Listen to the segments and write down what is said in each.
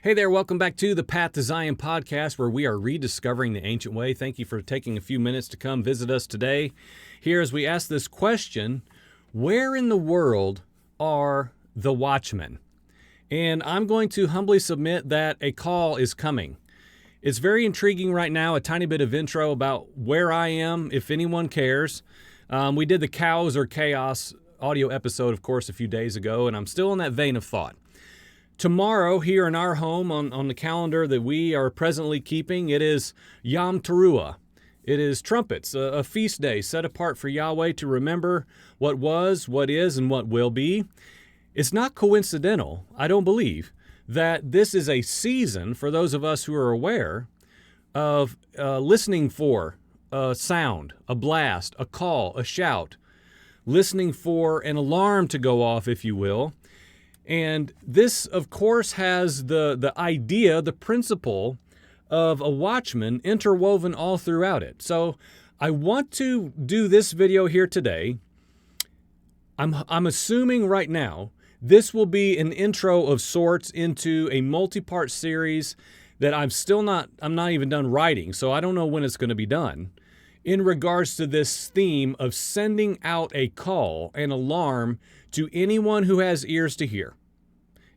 Hey there, welcome back to the Path to Zion podcast, where we are rediscovering the ancient way. Thank you for taking a few minutes to come visit us today. Here, as we ask this question, where in the world are the watchmen? And I'm going to humbly submit that a call is coming. It's very intriguing right now, a tiny bit of intro about where I am, if anyone cares. We did the Cows or Chaos audio episode, of course, a few days ago, and I'm still in that vein of thought. Tomorrow, here in our home on the calendar that we are presently keeping, it is Yom Teruah. It is trumpets, a feast day set apart for Yahweh to remember what was, what is, and what will be. It's not coincidental, I don't believe, that this is a season for those of us who are aware of listening for a sound, a blast, a call, a shout, listening for an alarm to go off, if you will. And this, of course, has the idea, the principle of a watchman interwoven all throughout it. So I want to do this video here today. I'm assuming right now this will be an intro of sorts into a multi-part series that I'm not even done writing, so I don't know when it's going to be done, in regards to this theme of sending out a call, an alarm, to anyone who has ears to hear.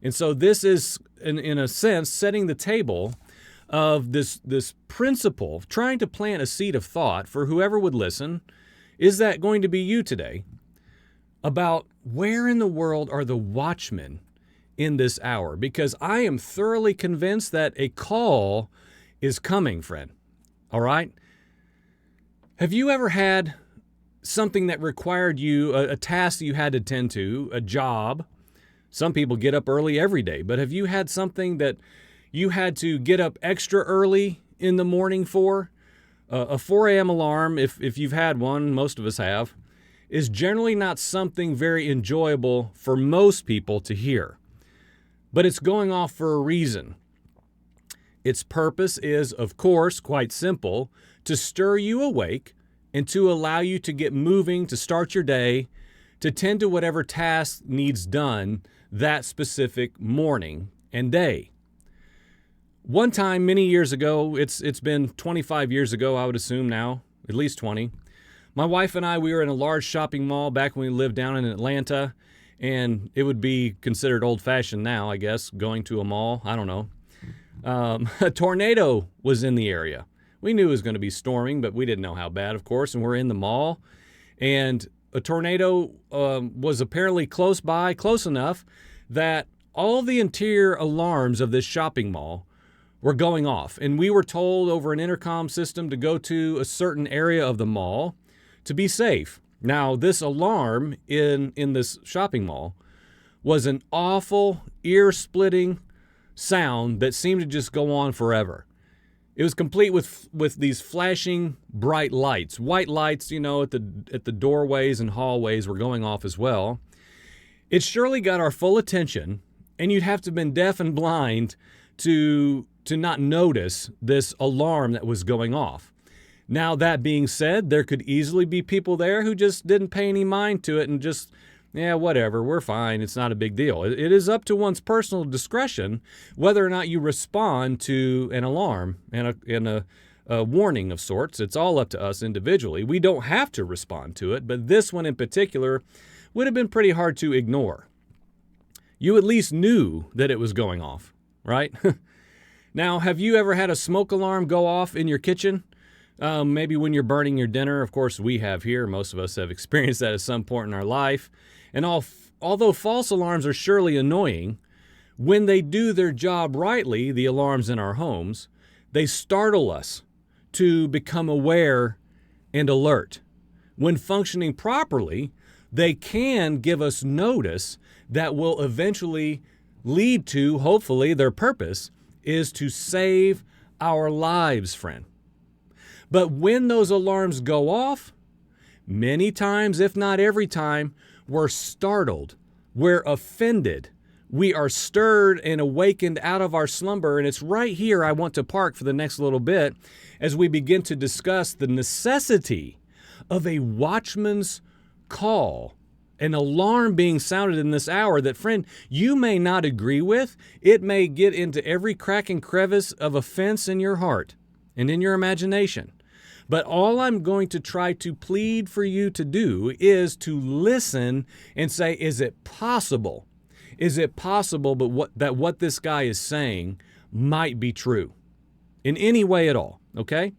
And so this is, in a sense, setting the table of this principle, trying to plant a seed of thought for whoever would listen. Is that going to be you today? About where in the world are the watchmen in this hour? Because I am thoroughly convinced that a call is coming, friend. All right? Have you ever had something that required you, a task that you had to tend to, a job? Some people get up early every day, but have you had something that you had to get up extra early in the morning for? A 4 a.m. alarm, if you've had one, most of us have, is generally not something very enjoyable for most people to hear. But it's going off for a reason. Its purpose is, of course, quite simple, to stir you awake and to allow you to get moving, to start your day, to tend to whatever task needs done that specific morning and day. One time, many years ago, it's been 25 years ago, I would assume now, at least 20, my wife and I, we were in a large shopping mall back when we lived down in Atlanta, and it would be considered old-fashioned now, I guess, going to a mall. I don't know. A tornado was in the area. We knew it was going to be storming, but we didn't know how bad, of course, and we're in the mall, and a tornado was apparently close by, close enough that all the interior alarms of this shopping mall were going off. And we were told over an intercom system to go to a certain area of the mall to be safe. Now, this alarm in this shopping mall was an awful, ear-splitting sound that seemed to just go on forever. It was complete with these flashing bright lights. White lights, at the doorways and hallways were going off as well. It surely got our full attention, and you'd have to have been deaf and blind to not notice this alarm that was going off. Now, that being said, there could easily be people there who just didn't pay any mind to it and just, whatever, we're fine, it's not a big deal. It is up to one's personal discretion whether or not you respond to an alarm and a warning of sorts. It's all up to us individually. We don't have to respond to it, but this one in particular would have been pretty hard to ignore. You at least knew that it was going off, right? Now, have you ever had a smoke alarm go off in your kitchen? Maybe when you're burning your dinner. Of course, we have here. Most of us have experienced that at some point in our life. And although false alarms are surely annoying, when they do their job rightly, the alarms in our homes, they startle us to become aware and alert. When functioning properly, they can give us notice that will eventually lead to, hopefully, their purpose is to save our lives, friend. But when those alarms go off, many times, if not every time, we're startled, we're offended, we are stirred and awakened out of our slumber. And it's right here I want to park for the next little bit as we begin to discuss the necessity of a watchman's call an alarm being sounded in this hour that, friend, you may not agree with. It may get into every crack and crevice of offense in your heart and in your imagination. But all I'm going to try to plead for you to do is to listen and say, is it possible? Is it possible that what this guy is saying might be true in any way at all, okay?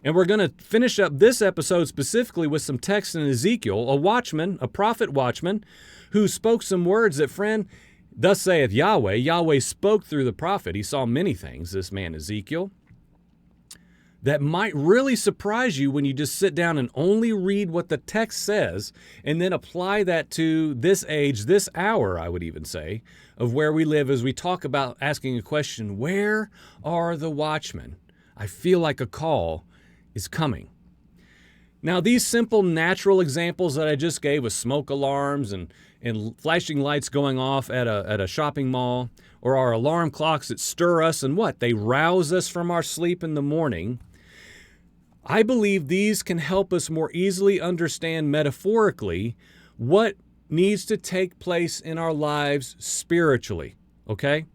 And we're going to finish up this episode specifically with some text in Ezekiel, a watchman, a prophet watchman, who spoke some words that, friend, thus saith Yahweh. Yahweh spoke through the prophet. He saw many things, this man Ezekiel, that might really surprise you when you just sit down and only read what the text says and then apply that to this age, this hour, I would even say, of where we live as we talk about asking a question, where are the watchmen? I feel like a call is coming. Now, these simple natural examples that I just gave with smoke alarms and flashing lights going off at a shopping mall, or our alarm clocks that stir us and what? They rouse us from our sleep in the morning. I believe these can help us more easily understand metaphorically what needs to take place in our lives spiritually, okay?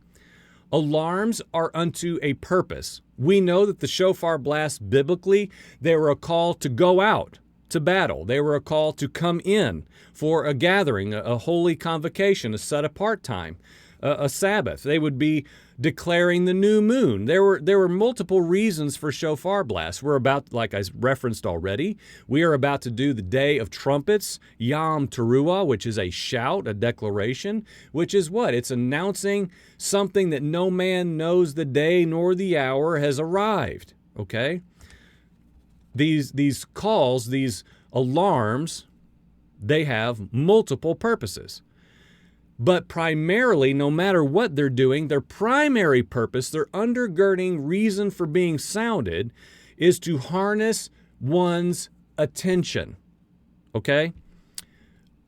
Alarms are unto a purpose. We know that the shofar blasts biblically, they were a call to go out to battle. They were a call to come in for a gathering, a holy convocation, a set apart time, a Sabbath. They would be declaring the new moon. There were multiple reasons for shofar blasts. We're about, like I referenced already, we are about to do the Day of Trumpets, Yom Teruah, which is a shout, a declaration, which is what? It's announcing something that no man knows the day nor the hour has arrived, okay? These calls, these alarms, they have multiple purposes. But primarily, no matter what they're doing, their primary purpose, their undergirding reason for being sounded is to harness one's attention, okay?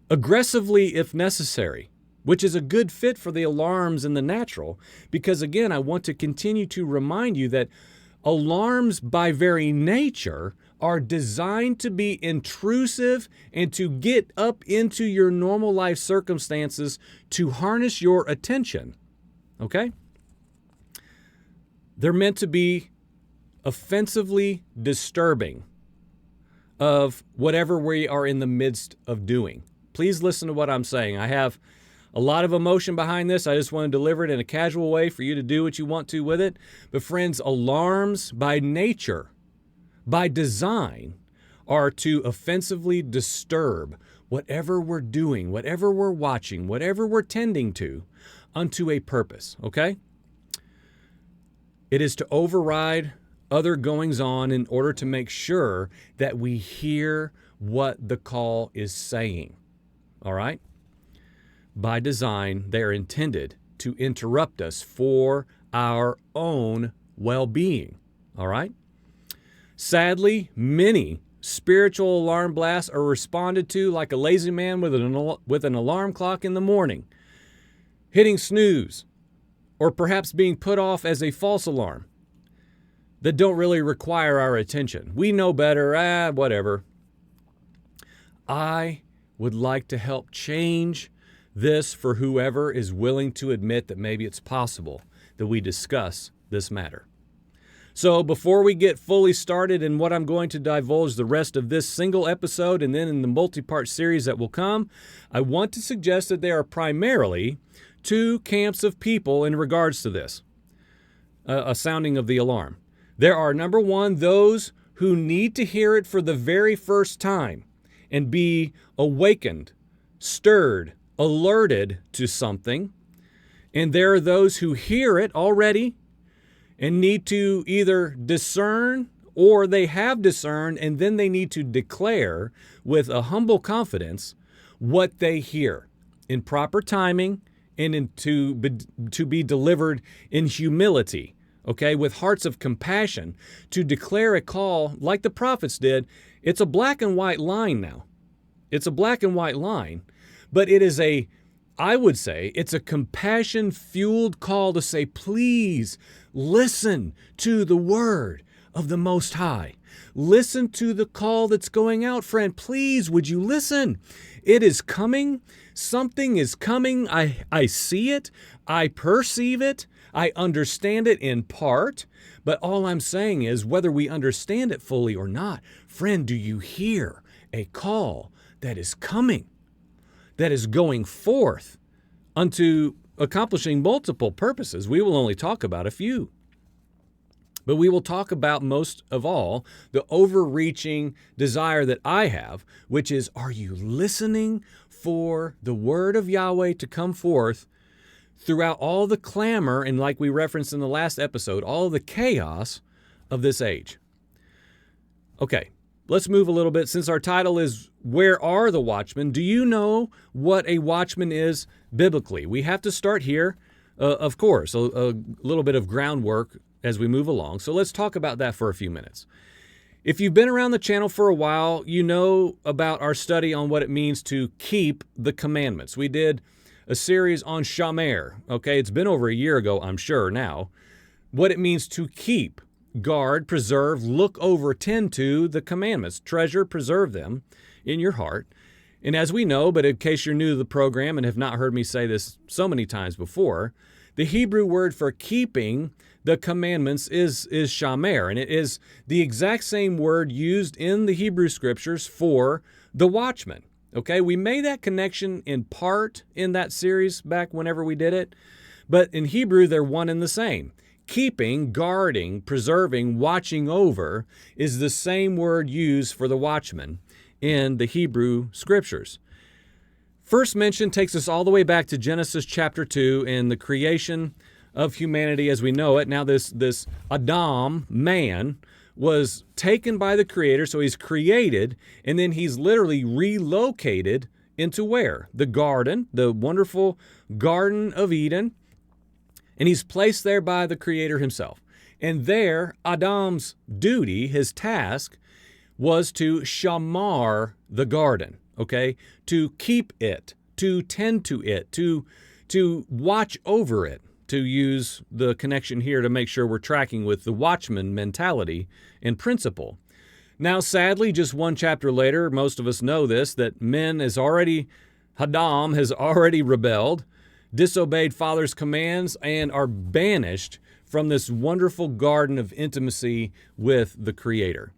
Aggressively if necessary, which is a good fit for the alarms in the natural, because again, I want to continue to remind you that alarms by very nature are designed to be intrusive and to get up into your normal life circumstances to harness your attention, okay? They're meant to be offensively disturbing of whatever we are in the midst of doing. Please listen to what I'm saying. I have a lot of emotion behind this. I just want to deliver it in a casual way for you to do what you want to with it. But friends, alarms by nature, by design, are to offensively disturb whatever we're doing, whatever we're watching, whatever we're tending to, unto a purpose, okay? It is to override other goings on in order to make sure that we hear what the call is saying, all right? By design, they are intended to interrupt us for our own well-being, all right? Sadly, many spiritual alarm blasts are responded to like a lazy man with an alarm clock in the morning, hitting snooze, or perhaps being put off as a false alarm that don't really require our attention. We know better, whatever. I would like to help change this for whoever is willing to admit that maybe it's possible that we discuss this matter. So before we get fully started in what I'm going to divulge the rest of this single episode and then in the multi-part series that will come, I want to suggest that there are primarily two camps of people in regards to this, a sounding of the alarm. There are, number one, those who need to hear it for the very first time and be awakened, stirred, alerted to something. And there are those who hear it already and need to either discern or they have discerned, and then they need to declare with a humble confidence what they hear in proper timing and to be delivered in humility, okay, with hearts of compassion, to declare a call like the prophets did. It's a black and white line now. It's a black and white line, but it is I would say it's a compassion-fueled call to say, please listen to the word of the Most High. Listen to the call that's going out, friend. Please, would you listen? It is coming. Something is coming. I see it. I perceive it. I understand it in part. But all I'm saying is, whether we understand it fully or not, friend, do you hear a call that is coming, that is going forth unto accomplishing multiple purposes? We will only talk about a few. But we will talk about, most of all, the overreaching desire that I have, which is, are you listening for the word of Yahweh to come forth throughout all the clamor, and like we referenced in the last episode, all the chaos of this age? Okay, let's move a little bit. Since our title is, Where Are the Watchmen? Do you know what a watchman is biblically? We have to start here, of course, a little bit of groundwork as we move along. So let's talk about that for a few minutes. If you've been around the channel for a while, you know about our study on what it means to keep the commandments. We did a series on shamar. Okay, it's been over a year ago, I'm sure now. What it means to keep, guard, preserve, look over, tend to the commandments. Treasure, preserve them in your heart. And as we know, but in case you're new to the program and have not heard me say this so many times before, the Hebrew word for keeping the commandments is shamar, and it is the exact same word used in the Hebrew scriptures for the watchman. Okay, we made that connection in part in that series back whenever we did it, but in Hebrew they're one and the same. Keeping, guarding, preserving, watching over is the same word used for the watchman in the Hebrew scriptures. First mention takes us all the way back to Genesis chapter 2 and the creation of humanity as we know it. Now this Adam, man, was taken by the Creator, so he's created, and then he's literally relocated into where? The garden, the wonderful Garden of Eden, and he's placed there by the Creator himself. And there, Adam's duty, his task, was to shamar the garden, okay? To keep it, to tend to it, to watch over it, to use the connection here to make sure we're tracking with the watchman mentality and principle. Now, sadly, just one chapter later, most of us know this, that Adam has already rebelled, disobeyed Father's commands, and are banished from this wonderful garden of intimacy with the Creator.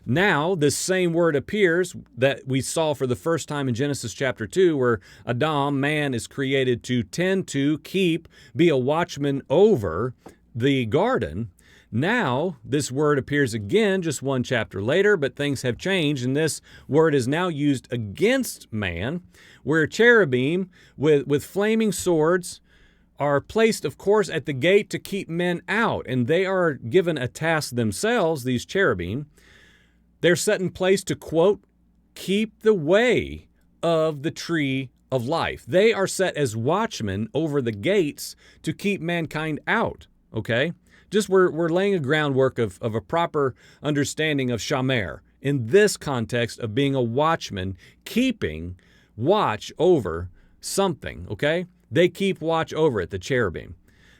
Now, this same word appears that we saw for the first time in Genesis chapter 2, where Adam, man, is created to tend to, keep, be a watchman over the garden. Now, this word appears again just one chapter later, but things have changed, and this word is now used against man, where cherubim with flaming swords are placed, of course, at the gate to keep men out, and they are given a task themselves, these cherubim. They're set in place to, quote, keep the way of the tree of life. They are set as watchmen over the gates to keep mankind out, okay? Just we're laying a groundwork of a proper understanding of shamar in this context of being a watchman, keeping watch over something, okay? They keep watch over it, the cherubim.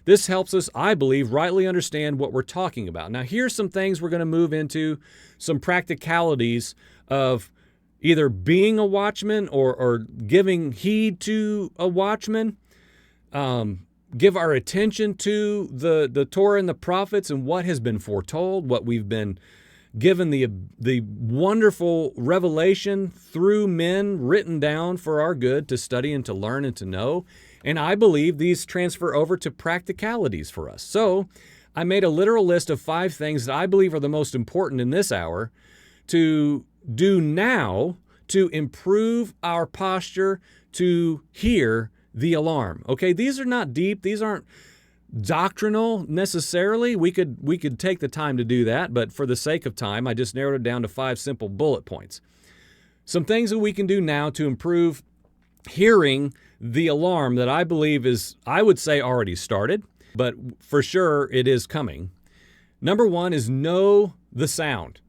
This helps us, I believe, rightly understand what we're talking about. Now, here's some things we're going to move into, some practicalities of either being a watchman or giving heed to a watchman. Give our attention to the Torah and the prophets and what has been foretold, what we've been given the wonderful revelation through men written down for our good to study and to learn and to know. And I believe these transfer over to practicalities for us. So I made a literal list of 5 things that I believe are the most important in this hour to do now to improve our posture to hear the alarm. Okay, these are not deep. These aren't doctrinal necessarily. We could take the time to do that, but for the sake of time, I just narrowed it down to 5 simple bullet points. Some things that we can do now to improve hearing the alarm that I believe is, I would say, already started, but for sure it is coming. Number 1 is know the sound,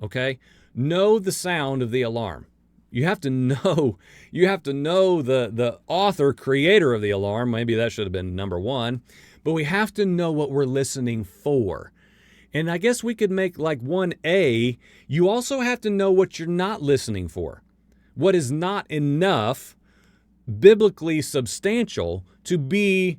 okay? Know the sound of the alarm. You have to know the author, creator of the alarm. Maybe that should have been number 1, but we have to know what we're listening for. And I guess we could make like 1A, you also have to know what you're not listening for. What is not enough, biblically substantial, to be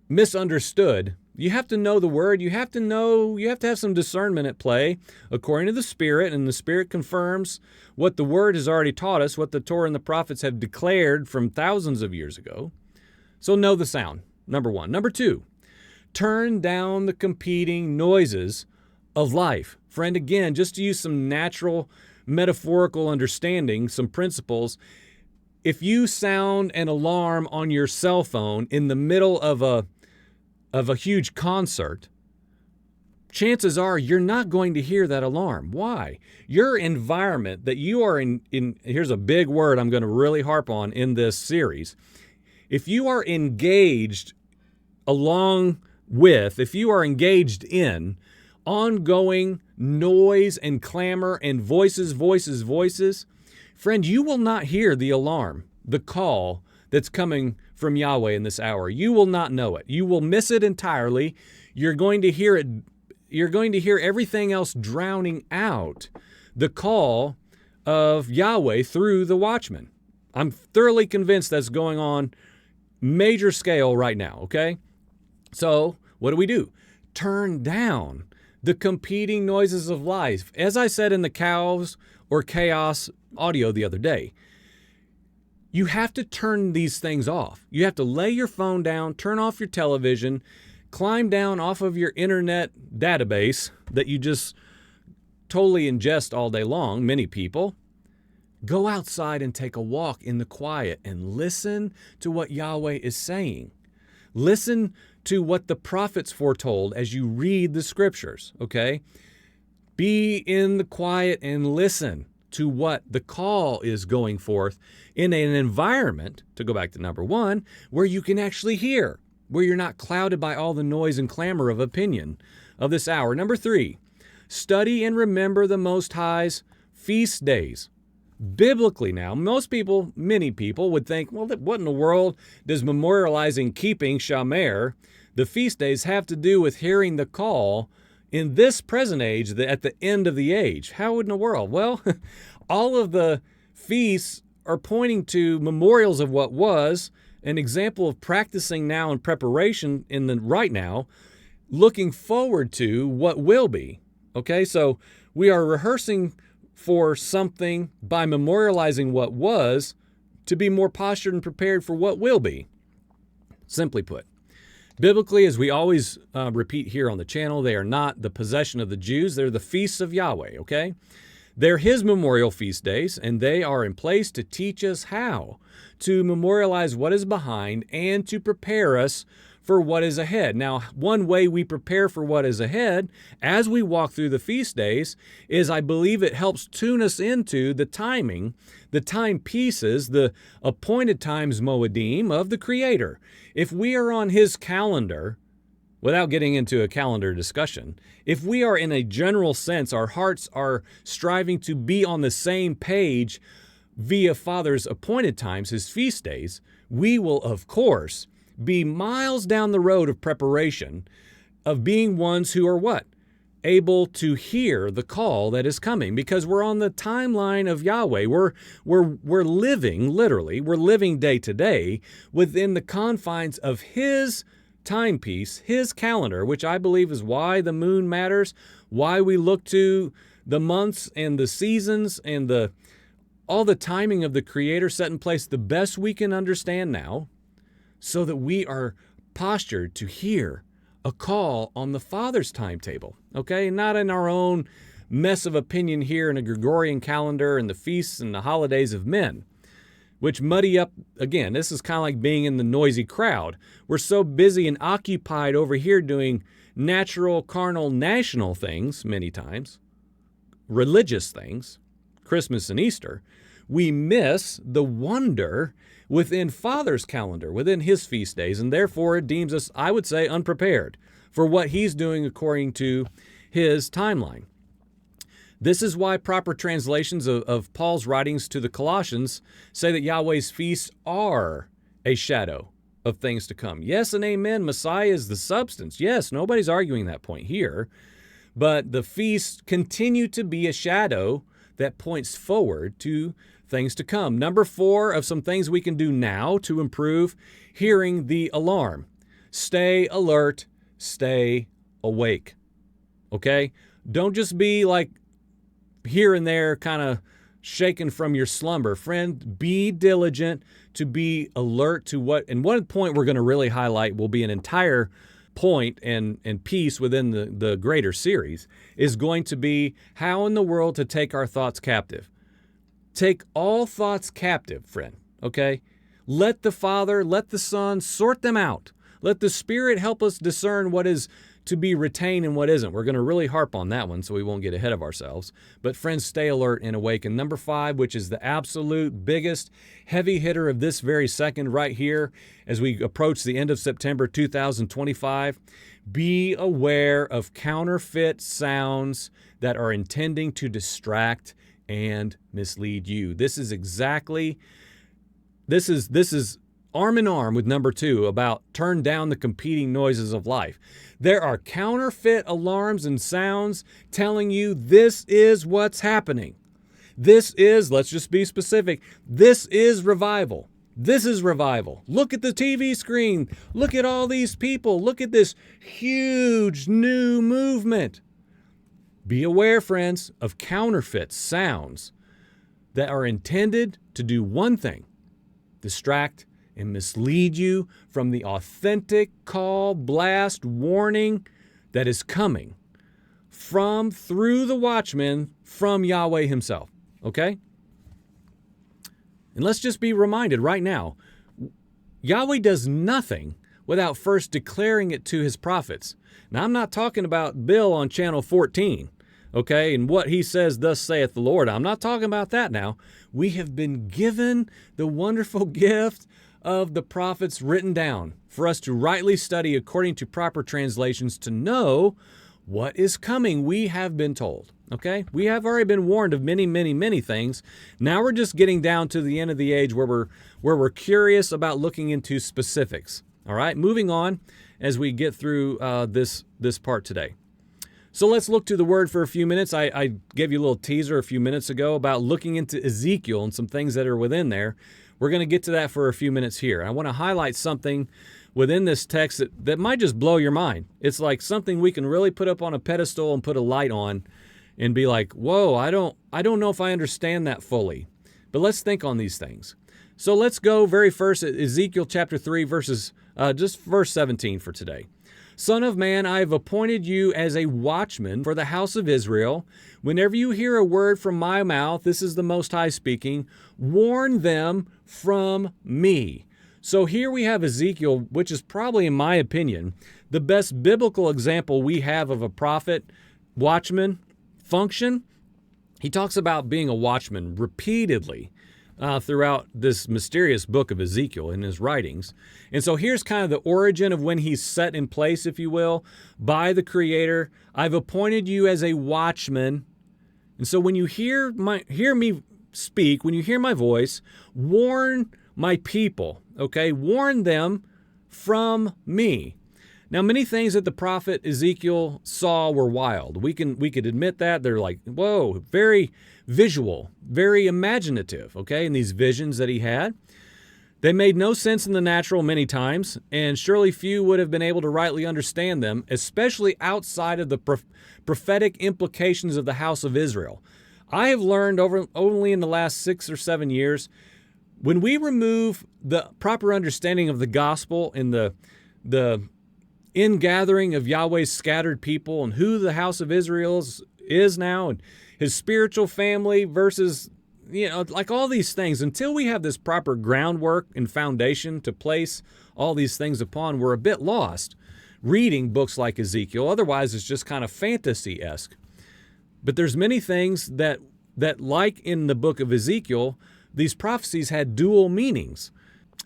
misunderstood. You have to know the word. You have to have some discernment at play according to the Spirit, and the Spirit confirms what the word has already taught us, what the Torah and the prophets have declared from thousands of years ago. So know the sound, number one. Number two, turn down the competing noises of life. Friend, again, just to use some natural metaphorical understanding, some principles, if you sound an alarm on your cell phone in the middle of a huge concert, chances are you're not going to hear that alarm. Why? Your environment that you are in, here's a big word I'm going to really harp on in this series. If you are engaged if you are engaged in ongoing noise and clamor and voices, friend, you will not hear the alarm, the call that's coming from Yahweh in this hour. You will not know it. You will miss it entirely. You're going to hear it. You're going to hear everything else drowning out the call of Yahweh through the watchman. I'm thoroughly convinced that's going on major scale right now, okay? So what do? Turn down the competing noises of life. As I said in the cows or chaos audio the other day, you have to turn these things off. You have to lay your phone down, turn off your television, climb down off of your internet database that you just totally ingest all day long, many people. Go outside and take a walk in the quiet and listen to what Yahweh is saying. Listen to what the prophets foretold as you read the scriptures, okay? Be in the quiet and listen to what the call is going forth in an environment, to go back to number one, where you can actually hear, where you're not clouded by all the noise and clamor of opinion of this hour. Number three, study and remember the Most High's feast days. Biblically now, many people would think, well, what in the world does memorializing keeping shamar, the feast days, have to do with hearing the call in this present age, at the end of the age? How in the world? Well, all of the feasts are pointing to memorials of what was, an example of practicing now in preparation in the right now, looking forward to what will be. Okay, so we are rehearsing for something by memorializing what was to be more postured and prepared for what will be. Simply put, biblically, as we always repeat here on the channel, they are not the possession of the Jews. They're the feasts of Yahweh, okay? They're his memorial feast days, and they are in place to teach us how to memorialize what is behind and to prepare us for what is ahead. Now, one way we prepare for what is ahead as we walk through the feast days is, I believe, it helps tune us into the timing, the timepieces, the appointed times moedim of the Creator. If we are on his calendar, without getting into a calendar discussion, if we are in a general sense, our hearts are striving to be on the same page via Father's appointed times, his feast days, we will, of course, be miles down the road of preparation, of being ones who are what? Able to hear the call that is coming, because we're on the timeline of Yahweh. We're living, literally, we're living day to day within the confines of his timepiece, his calendar, which I believe is why the moon matters, why we look to the months and the seasons and all the timing of the Creator set in place the best we can understand now, so that we are postured to hear a call on the Father's timetable, okay? Not in our own mess of opinion here in a Gregorian calendar and the feasts and the holidays of men, which muddy up, again, this is kind of like being in the noisy crowd. We're so busy and occupied over here doing natural, carnal, national things many times, religious things, Christmas and Easter, we miss the wonder within Father's calendar, within his feast days, and therefore it deems us, I would say, unprepared for what he's doing according to his timeline. This is why proper translations of Paul's writings to the Colossians say that Yahweh's feasts are a shadow of things to come. Yes and amen, Messiah is the substance. Yes, nobody's arguing that point here. but the feasts continue to be a shadow that points forward to things to come. Number 4 of some things we can do now to improve: hearing the alarm. Stay alert, stay awake. Okay? Don't just be like here and there kind of shaken from your slumber. Friend, be diligent to be alert to what, and one point we're going to really highlight will be an entire point and piece within the greater series, is going to be how in the world to take our thoughts captive. Take all thoughts captive, friend, okay? Let the Father, let the Son sort them out. Let the Spirit help us discern what is to be retained and what isn't. We're going to really harp on that one so we won't get ahead of ourselves. But friends, stay alert and awake. And number 5, which is the absolute biggest heavy hitter of this very second right here as we approach the end of September 2025, be aware of counterfeit sounds that are intending to distract and mislead you. This is arm in arm with number 2 about turn down the competing noises of life. There are counterfeit alarms and sounds telling you this is what's happening. This is, let's just be specific, this is revival. This is revival. Look at the TV screen. Look at all these people. Look at this huge new movement. Be aware, friends, of counterfeit sounds that are intended to do one thing: distract and mislead you from the authentic call, blast, warning that is coming through the watchman from Yahweh himself. Okay? And let's just be reminded right now, Yahweh does nothing without first declaring it to his prophets. Now, I'm not talking about Bill on channel 14, okay, and what he says, thus saith the Lord. I'm not talking about that now. We have been given the wonderful gift of the prophets written down for us to rightly study according to proper translations to know what is coming. We have been told, okay? We have already been warned of many, many, many things. Now we're just getting down to the end of the age where we're curious about looking into specifics. All right, moving on as we get through this part today. So let's look to the Word for a few minutes. I gave you a little teaser a few minutes ago about looking into Ezekiel and some things that are within there. We're going to get to that for a few minutes here. I want to highlight something within this text that might just blow your mind. It's like something we can really put up on a pedestal and put a light on and be like, whoa, I don't know if I understand that fully. But let's think on these things. So let's go very first at Ezekiel chapter 3, just verse 17 for today. Son of man, I have appointed you as a watchman for the house of Israel. Whenever you hear a word from my mouth, this is the Most High speaking, warn them from me. So here we have Ezekiel, which is probably, in my opinion, the best biblical example we have of a prophet, watchman, function. He talks about being a watchman repeatedly throughout this mysterious book of Ezekiel in his writings. And so here's kind of the origin of when he's set in place, if you will, by the Creator. I've appointed you as a watchman. And so when you hear me speak, when you hear my voice, warn my people, okay? Warn them from me. Now, many things that the prophet Ezekiel saw were wild. We could admit that. They're like, whoa, very visual, very imaginative, okay, in these visions that he had. They made no sense in the natural many times, and surely few would have been able to rightly understand them, especially outside of the prophetic implications of the house of Israel. I have learned only in the last 6 or 7 years, when we remove the proper understanding of the gospel and the ingathering of Yahweh's scattered people and who the house of Israel is now and his spiritual family versus, like all these things, until we have this proper groundwork and foundation to place all these things upon, we're a bit lost reading books like Ezekiel. Otherwise, it's just kind of fantasy-esque. But there's many things that like in the book of Ezekiel, these prophecies had dual meanings.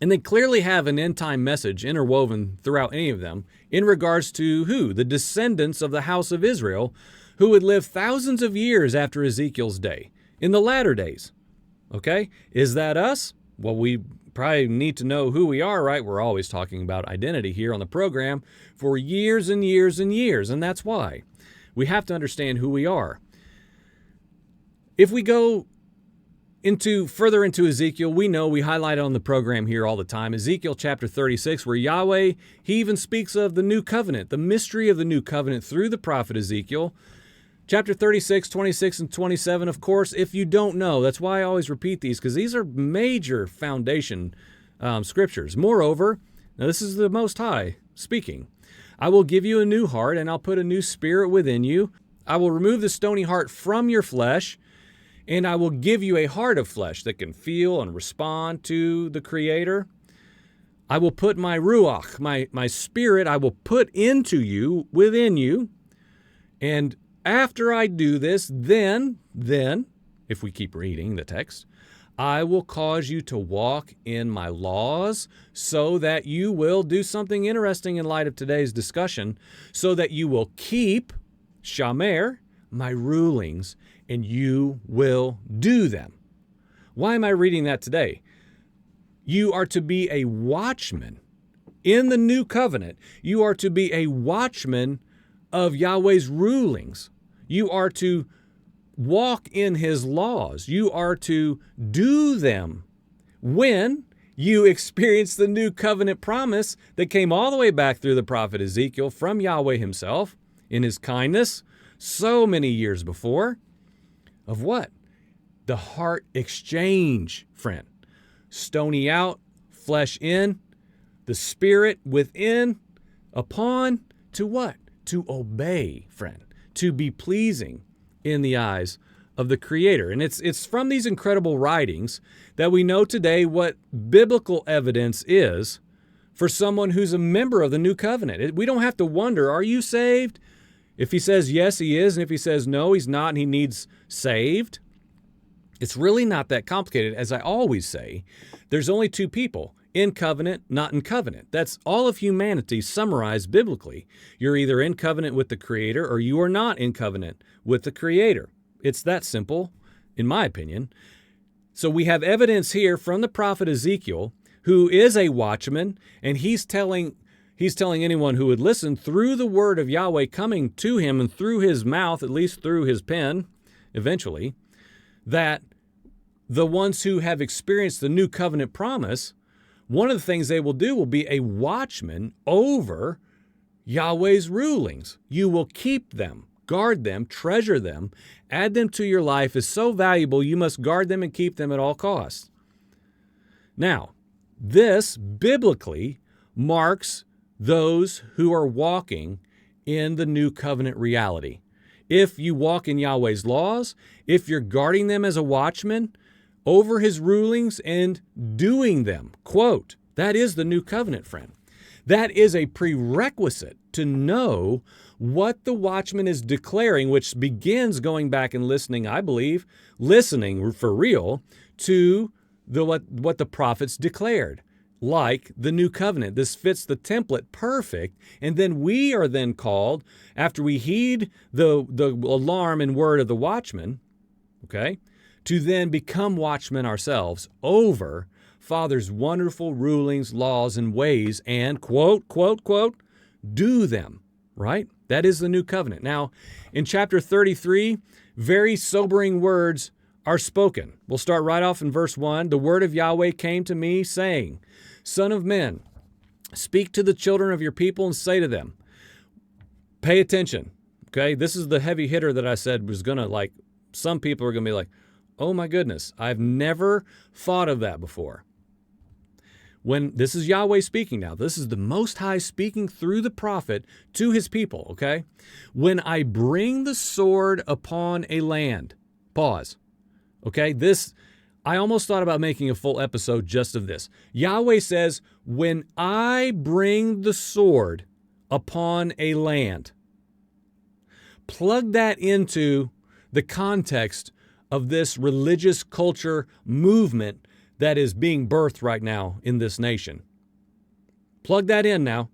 And they clearly have an end-time message interwoven throughout any of them in regards to who? The descendants of the house of Israel who would live thousands of years after Ezekiel's day, in the latter days. Okay? Is that us? Well, we probably need to know who we are, right? We're always talking about identity here on the program for years and years and years, and that's why. We have to understand who we are. If we go further into Ezekiel, we know we highlight it on the program here all the time. Ezekiel chapter 36, where Yahweh, he even speaks of the new covenant, the mystery of the new covenant through the prophet Ezekiel. Chapter 36, 26, and 27, of course, if you don't know, that's why I always repeat these, because these are major foundation scriptures. Moreover, now this is the Most High speaking. I will give you a new heart, and I'll put a new spirit within you. I will remove the stony heart from your flesh, and I will give you a heart of flesh that can feel and respond to the Creator. I will put my ruach, my spirit, I will put into you, within you. And after I do this, then, if we keep reading the text, I will cause you to walk in my laws so that you will do something interesting in light of today's discussion, so that you will keep, shamar, my rulings, and you will do them. Why am I reading that today? You are to be a watchman in the new covenant. You are to be a watchman of Yahweh's rulings. You are to walk in his laws. You are to do them when you experience the new covenant promise that came all the way back through the prophet Ezekiel from Yahweh himself in his kindness so many years before. Of what? The heart exchange, friend. Stony out, flesh in, the spirit within, upon, to what? To obey, friend. To be pleasing in the eyes of the Creator. And it's from these incredible writings that we know today what biblical evidence is for someone who's a member of the new covenant. We don't have to wonder, are you saved? If he says yes, he is, and if he says no, he's not, and he needs saved, it's really not that complicated. As I always say, there's only two people, in covenant, not in covenant. That's all of humanity summarized biblically. You're either in covenant with the Creator or you are not in covenant with the Creator. It's that simple, in my opinion. So we have evidence here from the prophet Ezekiel, who is a watchman, and he's telling anyone who would listen through the word of Yahweh coming to him and through his mouth, at least through his pen, eventually, that the ones who have experienced the new covenant promise, one of the things they will do will be a watchman over Yahweh's rulings. You will keep them, guard them, treasure them, add them to your life is so valuable you must guard them and keep them at all costs. Now, this biblically marks those who are walking in the new covenant reality. If you walk in Yahweh's laws, if you're guarding them as a watchman over his rulings and doing them, quote, that is the new covenant, friend. That is a prerequisite to know what the watchman is declaring, which begins going back and listening, I believe, listening for real to what the prophets declared. Like the new covenant. This fits the template perfect. And then we are then called, after we heed the alarm and word of the watchman, okay, to then become watchmen ourselves over Father's wonderful rulings, laws, and ways, and quote, quote, quote, do them, right? That is the new covenant. Now, in chapter 33, very sobering words are spoken. We'll start right off in verse 1. The word of Yahweh came to me, saying, Son of man, speak to the children of your people and say to them, pay attention, okay? This is the heavy hitter that I said was going to, some people are going to be like, oh my goodness, I've never thought of that before. When this is Yahweh speaking now, this is the Most High speaking through the prophet to his people, okay? When I bring the sword upon a land, pause, okay? I almost thought about making a full episode just of this. Yahweh says, when I bring the sword upon a land. Plug that into the context of this religious culture movement that is being birthed right now in this nation. Plug that in now.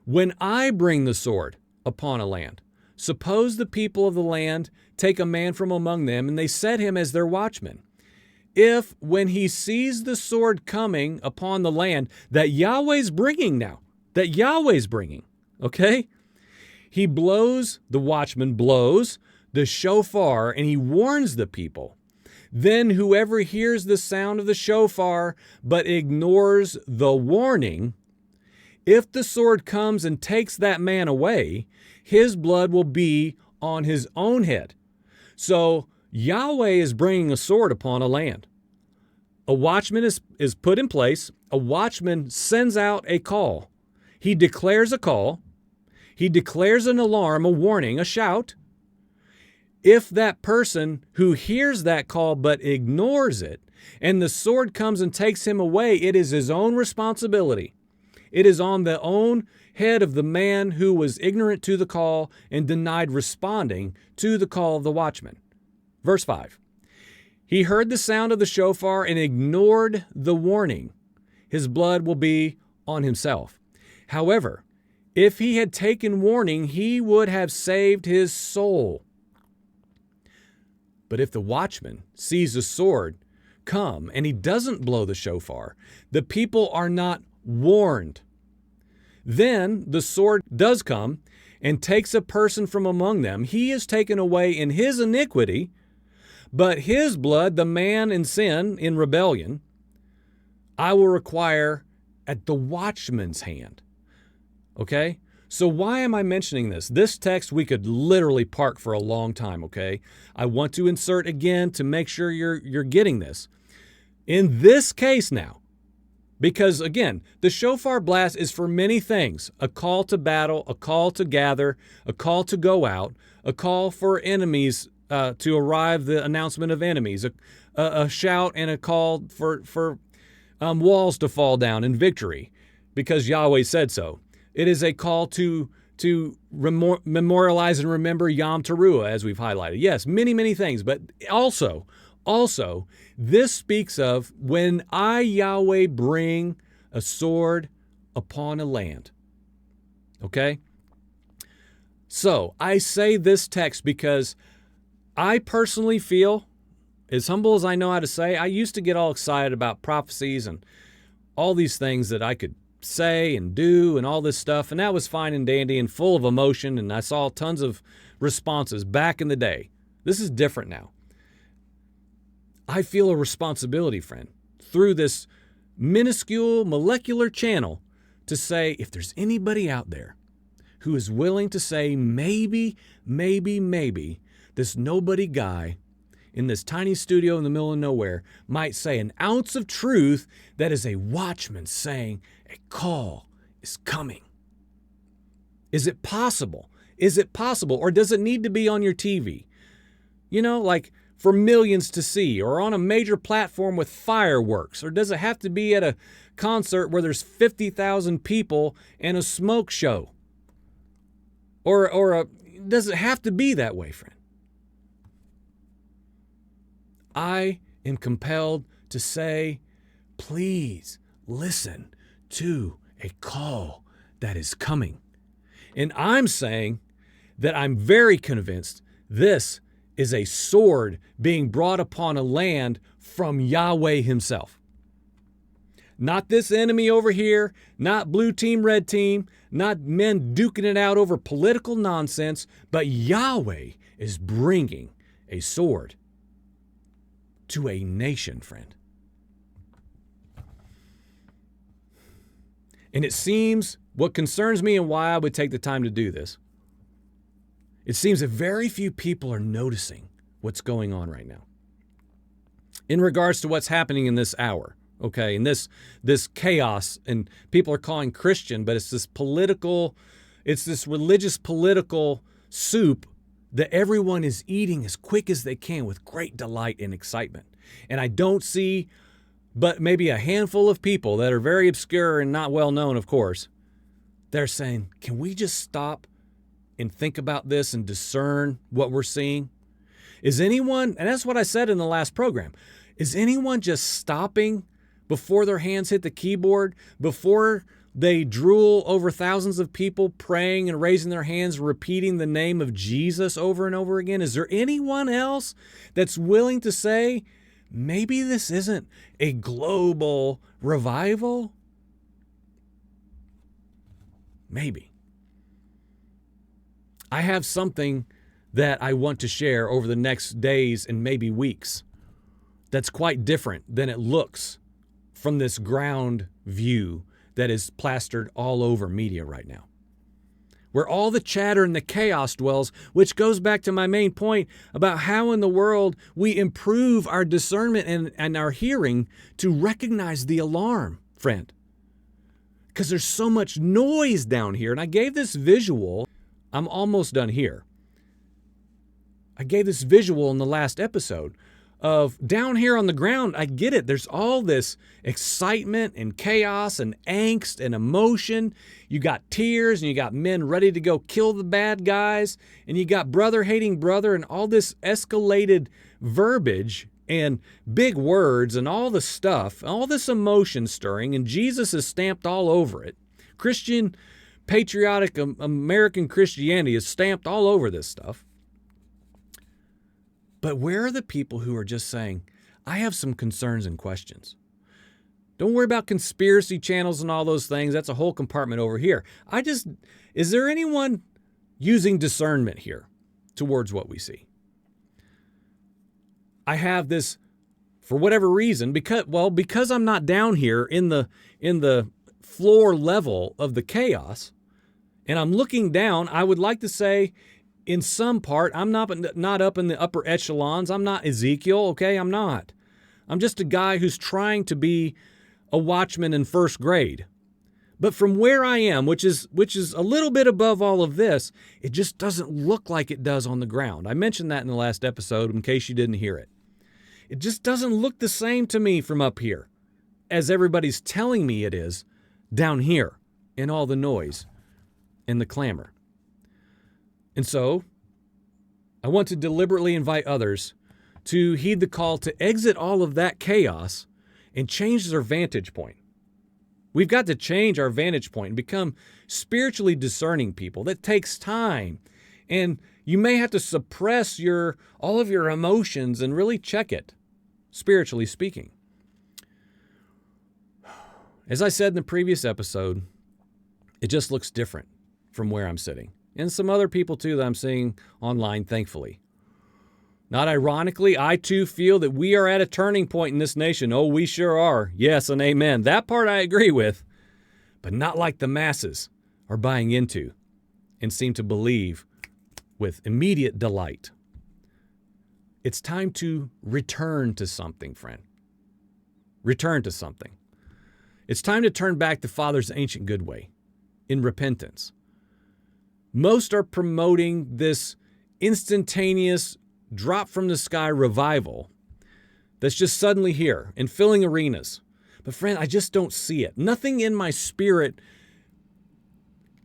When I bring the sword upon a land, suppose the people of the land take a man from among them and they set him as their watchman. If, when he sees the sword coming upon the land that Yahweh's bringing now, okay? The watchman blows the shofar, and he warns the people. Then whoever hears the sound of the shofar but ignores the warning, if the sword comes and takes that man away, his blood will be on his own head. So Yahweh is bringing a sword upon a land. A watchman is put in place. A watchman sends out a call. He declares a call. He declares an alarm, a warning, a shout. If that person who hears that call but ignores it, and the sword comes and takes him away, it is his own responsibility. It is on the own head of the man who was ignorant to the call and denied responding to the call of the watchman. Verse 5. He heard the sound of the shofar and ignored the warning. His blood will be on himself. However, if he had taken warning, he would have saved his soul. But if the watchman sees the sword come and he doesn't blow the shofar, the people are not warned. Then the sword does come and takes a person from among them. He is taken away in his iniquity, but his blood, the man in sin, in rebellion, I will require at the watchman's hand. Okay? So why am I mentioning this? This text we could literally park for a long time, okay? I want to insert again to make sure you're getting this. In this case now, because again, the shofar blast is for many things: a call to battle, a call to gather, a call to go out, a call for enemies to arrive, the announcement of enemies, a shout and a call for walls to fall down in victory, because Yahweh said so. It is a call to memorialize and remember Yom Teruah, as we've highlighted. Yes, many, many things, but also, this speaks of when I, Yahweh, bring a sword upon a land. Okay? So, I say this text because I personally feel, as humble as I know how to say, I used to get all excited about prophecies and all these things that I could say and do and all this stuff, and that was fine and dandy and full of emotion, and I saw tons of responses back in the day. This is different now. I feel a responsibility, friend, through this minuscule molecular channel to say, if there's anybody out there who is willing to say maybe this nobody guy in this tiny studio in the middle of nowhere might say an ounce of truth, that is a watchman saying a call is coming. Is it possible? Is it possible? Or does it need to be on your TV? You know, like for millions to see, or on a major platform with fireworks? Or does it have to be at a concert where there's 50,000 people and a smoke show? Or does it have to be that way, friend? I am compelled to say, please listen to a call that is coming. And I'm saying that I'm very convinced this is a sword being brought upon a land from Yahweh himself. Not this enemy over here, not blue team, red team, not men duking it out over political nonsense, but Yahweh is bringing a sword to a nation, friend. And it seems, what concerns me and why I would take the time to do this, it seems that very few people are noticing what's going on right now in regards to what's happening in this hour, okay? And this chaos, and people are calling Christian, but it's this religious political soup that everyone is eating as quick as they can with great delight and excitement. And I don't see but maybe a handful of people that are very obscure and not well known, of course. They're saying, can we just stop and think about this and discern what we're seeing? Is anyone, and that's what I said in the last program, is anyone just stopping before their hands hit the keyboard, before they drool over thousands of people praying and raising their hands, repeating the name of Jesus over and over again? Is there anyone else that's willing to say, maybe this isn't a global revival? Maybe. I have something that I want to share over the next days and maybe weeks that's quite different than it looks from this ground view that is plastered all over media right now, where all the chatter and the chaos dwells, which goes back to my main point about how in the world we improve our discernment and our hearing to recognize the alarm, friend. Because there's so much noise down here. And I gave this visual. I'm almost done here. I gave this visual in the last episode of down here on the ground. I get it. There's all this excitement and chaos and angst and emotion. You got tears and you got men ready to go kill the bad guys. And you got brother hating brother and all this escalated verbiage and big words and all the stuff, all this emotion stirring, and Jesus is stamped all over it. Christian, patriotic American Christianity is stamped all over this stuff. But where are the people who are just saying, I have some concerns and questions? Don't worry about conspiracy channels and all those things. That's a whole compartment over here. Is there anyone using discernment here towards what we see? I have this, for whatever reason, because I'm not down here in the floor level of the chaos, and I'm looking down, I would like to say, in some part, I'm not up in the upper echelons. I'm not Ezekiel, okay? I'm not. I'm just a guy who's trying to be a watchman in first grade. But from where I am, which is a little bit above all of this, it just doesn't look like it does on the ground. I mentioned that in the last episode in case you didn't hear it. It just doesn't look the same to me from up here as everybody's telling me it is down here in all the noise and the clamor. And so I want to deliberately invite others to heed the call to exit all of that chaos and change their vantage point. We've got to change our vantage point and become spiritually discerning people. That takes time. And you may have to suppress all of your emotions and really check it, spiritually speaking. As I said in the previous episode, it just looks different from where I'm sitting. And some other people too that I'm seeing online, thankfully. Not ironically, I too feel that we are at a turning point in this nation. Oh, we sure are. Yes and amen. That part I agree with, but not like the masses are buying into and seem to believe with immediate delight. It's time to return to something, friend. Return to something. It's time to turn back to Father's ancient good way in repentance. Most are promoting this instantaneous drop from the sky revival that's just suddenly here and filling arenas. But friend, I just don't see it. Nothing in my spirit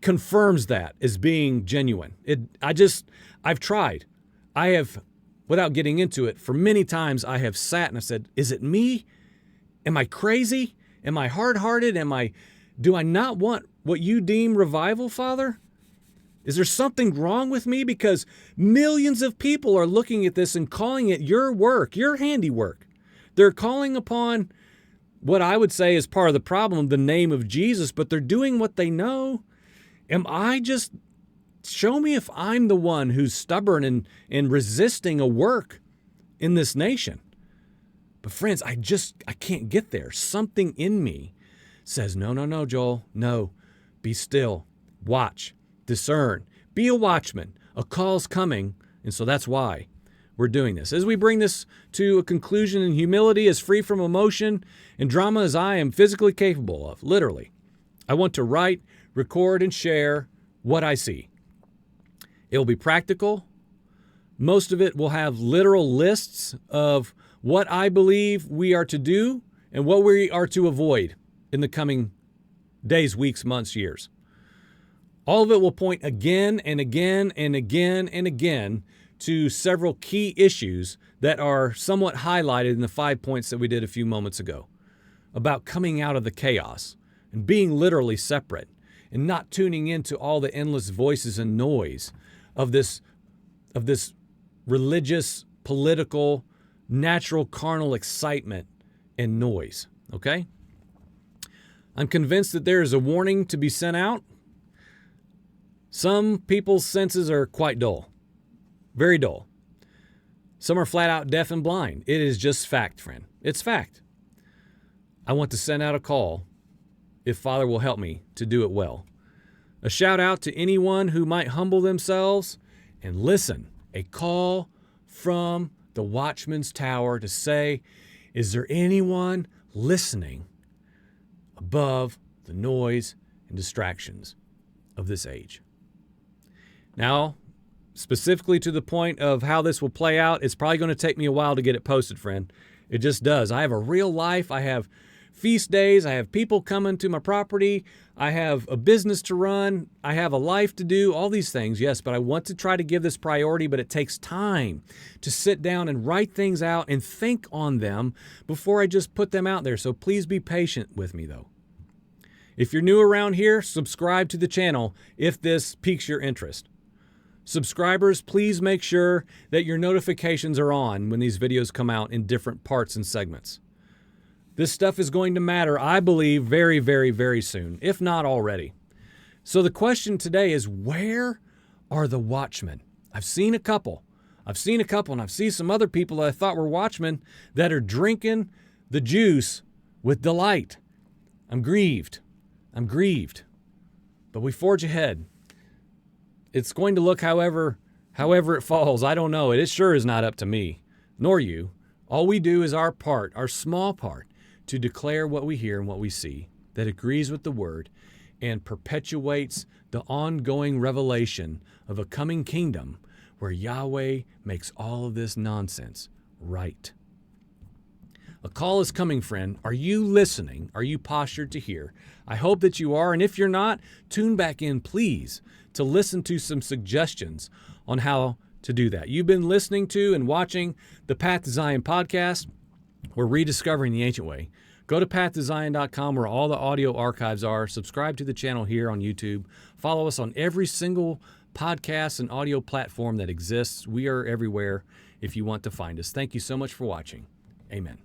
confirms that as being genuine. I've tried. I have, without getting into it, for many times I have sat and I said, is it me? Am I crazy? Am I hard-hearted? Do I not want what you deem revival, Father? Is there something wrong with me? Because millions of people are looking at this and calling it your work, your handiwork. They're calling upon what I would say is part of the problem, the name of Jesus, but they're doing what they know. Show me if I'm the one who's stubborn and resisting a work in this nation. But friends, I can't get there. Something in me says, no, Joel, no, be still, watch, discern, be a watchman. A call's coming, and so that's why we're doing this. As we bring this to a conclusion in humility, as free from emotion and drama as I am physically capable of, literally, I want to write, record, and share what I see. It will be practical. Most of it will have literal lists of what I believe we are to do and what we are to avoid in the coming days, weeks, months, years. All of it will point again and again and again and again to several key issues that are somewhat highlighted in the 5 points that we did a few moments ago about coming out of the chaos and being literally separate and not tuning into all the endless voices and noise of this religious, political, natural, carnal excitement and noise, okay? I'm convinced that there is a warning to be sent out. Some people's senses are quite dull, very dull. Some are flat out deaf and blind. It is just fact, friend. It's fact. I want to send out a call, if Father will help me, to do it well. A shout out to anyone who might humble themselves and listen. A call from the Watchman's Tower to say, is there anyone listening above the noise and distractions of this age? Now, specifically to the point of how this will play out, it's probably going to take me a while to get it posted, friend. It just does. I have a real life. I have feast days. I have people coming to my property. I have a business to run. I have a life to do, all these things, yes, but I want to try to give this priority, but it takes time to sit down and write things out and think on them before I just put them out there. So please be patient with me, though. If you're new around here, subscribe to the channel if this piques your interest. Subscribers, please make sure that your notifications are on when these videos come out in different parts and segments. This stuff is going to matter, I believe, very, very, very soon, if not already. So the question today is, where are the watchmen? I've seen a couple, and I've seen some other people that I thought were watchmen that are drinking the juice with delight. I'm grieved. But we forge ahead. It's going to look however it falls. I don't know. It sure is not up to me, nor you. All we do is our part, our small part, to declare what we hear and what we see that agrees with the Word and perpetuates the ongoing revelation of a coming kingdom where Yahweh makes all of this nonsense right. A call is coming, friend. Are you listening? Are you postured to hear? I hope that you are, and if you're not, tune back in, please, to listen to some suggestions on how to do that. You've been listening to and watching the Path to Zion podcast. We're rediscovering the ancient way. Go to pathtozion.com where all the audio archives are. Subscribe to the channel here on YouTube. Follow us on every single podcast and audio platform that exists. We are everywhere if you want to find us. Thank you so much for watching. Amen.